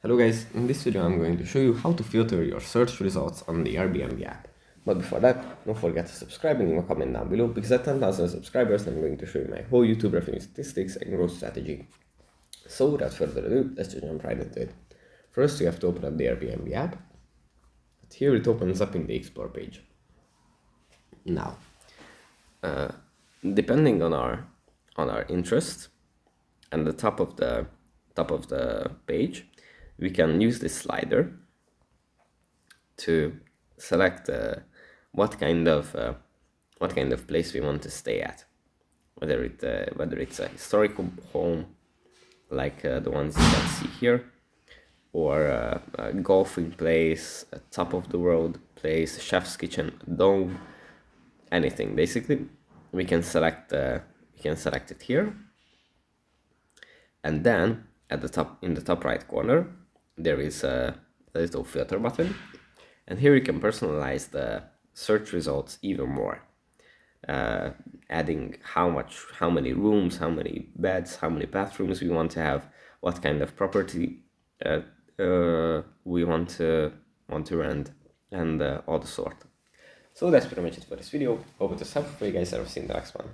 Hello guys, in this video I'm going to show you how to filter your search results on the Airbnb app. But before that, don't forget to subscribe and leave a comment down below because at 10,000 subscribers I'm going to show you my whole YouTube revenue statistics and growth strategy. So without further ado, let's just jump right into it. First you have to open up the Airbnb app. But here it opens up in the Explore page. Now, depending on our interest, and the top of the page, we can use this slider to select what kind of place we want to stay at, whether it's a historical home like the ones you can see here, or a golfing place, a top of the world place, a chef's kitchen, a dome, anything. Basically, we can select it here, and then at the top, in the top right corner, there is a little filter button, and here you can personalize the search results even more, adding how many rooms, how many beds, how many bathrooms we want to have, what kind of property we want to rent, and all the sort. So that's pretty much it for this video. Hope it was helpful for you guys. I'll see you in the next one.